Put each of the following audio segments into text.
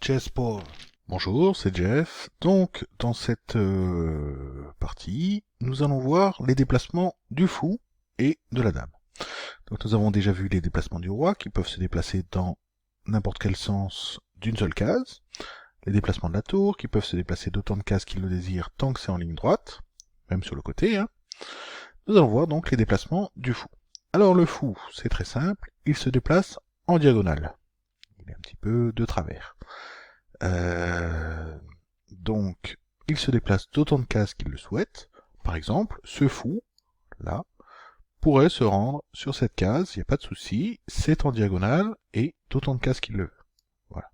Chess Paul. Bonjour, c'est Jeff. Donc, dans cette partie, nous allons voir les déplacements du fou et de la dame. Donc, nous avons déjà vu les déplacements du roi qui peuvent se déplacer dans n'importe quel sens d'une seule case. Les déplacements de la tour qui peuvent se déplacer d'autant de cases qu'ils le désirent tant que c'est en ligne droite, même sur le côté. Nous allons voir donc les déplacements du fou. Alors, le fou, c'est très simple, il se déplace en diagonale. Il est un petit peu de travers. Donc, il se déplace d'autant de cases qu'il le souhaite. Par exemple, ce fou, là, pourrait se rendre sur cette case, il n'y a pas de souci, c'est en diagonale, et d'autant de cases qu'il le veut. Voilà.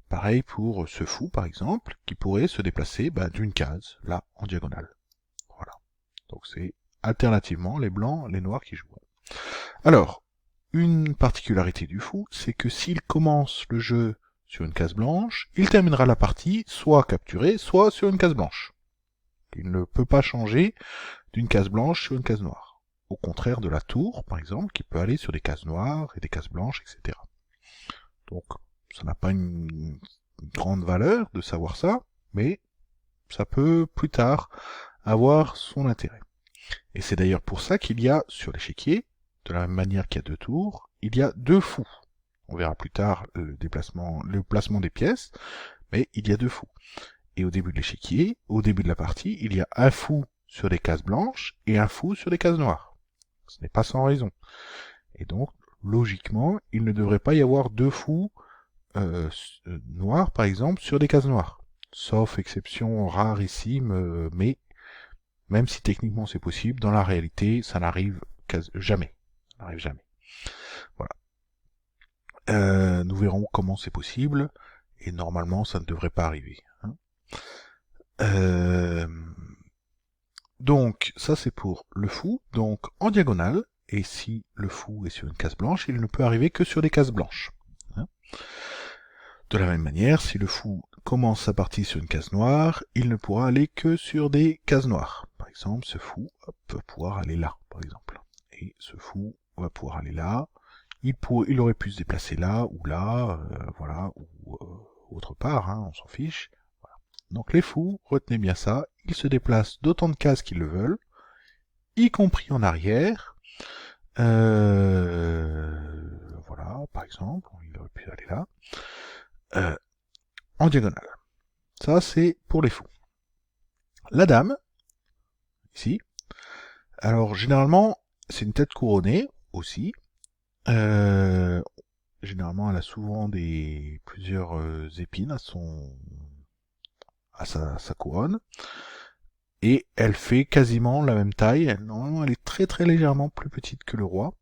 Pareil pour ce fou, par exemple, qui pourrait se déplacer d'une case, là, en diagonale. Voilà. Donc c'est alternativement les blancs, les noirs qui jouent. Alors, une particularité du fou, c'est que s'il commence le jeu sur une case blanche, il terminera la partie soit capturé, soit sur une case blanche. Il ne peut pas changer d'une case blanche sur une case noire. Au contraire de la tour, par exemple, qui peut aller sur des cases noires et des cases blanches, etc. Donc, ça n'a pas une grande valeur de savoir ça, mais ça peut plus tard avoir son intérêt. Et c'est d'ailleurs pour ça qu'il y a sur l'échiquier, de la même manière qu'il y a deux tours, il y a deux fous. On verra plus tard le placement des pièces, mais il y a deux fous. Et au début de l'échiquier, au début de la partie, il y a un fou sur des cases blanches et un fou sur des cases noires. Ce n'est pas sans raison. Et donc, logiquement, il ne devrait pas y avoir deux fous noirs, par exemple, sur des cases noires. Sauf exception rarissime, mais même si techniquement c'est possible, dans la réalité, ça n'arrive jamais. Ça n'arrive jamais. Voilà. Nous verrons comment c'est possible, et normalement ça ne devrait pas arriver. Donc ça c'est pour le fou, donc en diagonale, et si le fou est sur une case blanche, il ne peut arriver que sur des cases blanches. De la même manière, si le fou commence sa partie sur une case noire, il ne pourra aller que sur des cases noires. Par exemple, ce fou peut pouvoir aller là, par exemple. Et ce fou va pouvoir aller là. Il aurait pu se déplacer là, ou là, voilà, ou autre part, on s'en fiche. Voilà. Donc les fous, retenez bien ça, ils se déplacent d'autant de cases qu'ils le veulent, y compris en arrière. Voilà, par exemple, il aurait pu aller là. En diagonale. Ça, c'est pour les fous. La dame, ici. Alors, généralement, c'est une tête couronnée, aussi. Généralement, elle a souvent plusieurs épines à sa couronne. Et elle fait quasiment la même taille. Normalement, elle est très très légèrement plus petite que le roi.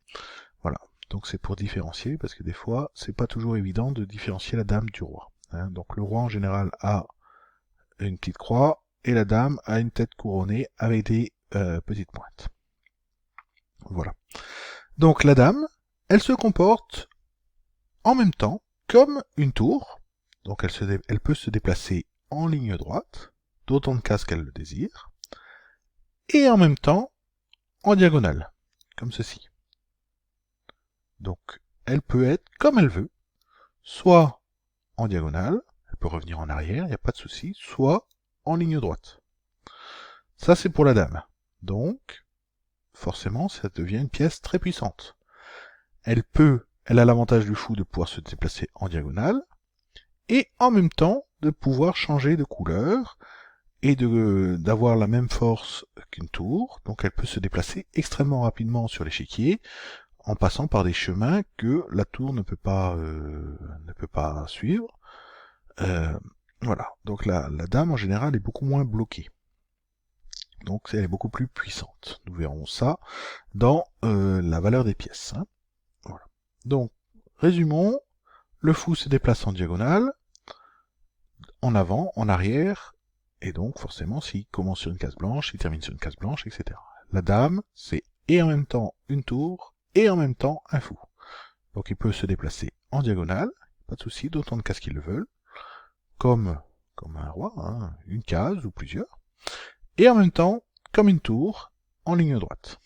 Voilà. Donc c'est pour différencier, parce que des fois, c'est pas toujours évident de différencier la dame du roi. Donc le roi, en général, a une petite croix, et la dame a une tête couronnée avec des petites pointes. Voilà. Donc la dame, elle se comporte en même temps comme une tour. Donc elle peut se déplacer en ligne droite, d'autant de cases qu'elle le désire, et en même temps en diagonale, comme ceci. Donc elle peut être comme elle veut, soit en diagonale, elle peut revenir en arrière, il n'y a pas de souci, soit en ligne droite. Ça c'est pour la dame. Donc, forcément, ça devient une pièce très puissante. Elle a l'avantage du fou de pouvoir se déplacer en diagonale, et en même temps de pouvoir changer de couleur, et d'avoir la même force qu'une tour, donc elle peut se déplacer extrêmement rapidement sur l'échiquier, en passant par des chemins que la tour ne peut pas suivre. Voilà, donc la dame en général est beaucoup moins bloquée. Donc elle est beaucoup plus puissante. Nous verrons ça dans la valeur des pièces. Voilà. Donc, résumons, le fou se déplace en diagonale, en avant, en arrière, et donc forcément s'il commence sur une case blanche, il termine sur une case blanche, etc. La dame, c'est et en même temps une tour, et en même temps un fou. Donc il peut se déplacer en diagonale, pas de souci, d'autant de cases qu'ils le veulent, comme un roi, une case ou plusieurs, et en même temps, comme une tour, en ligne droite.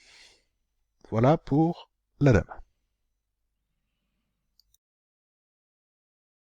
Voilà pour la dame.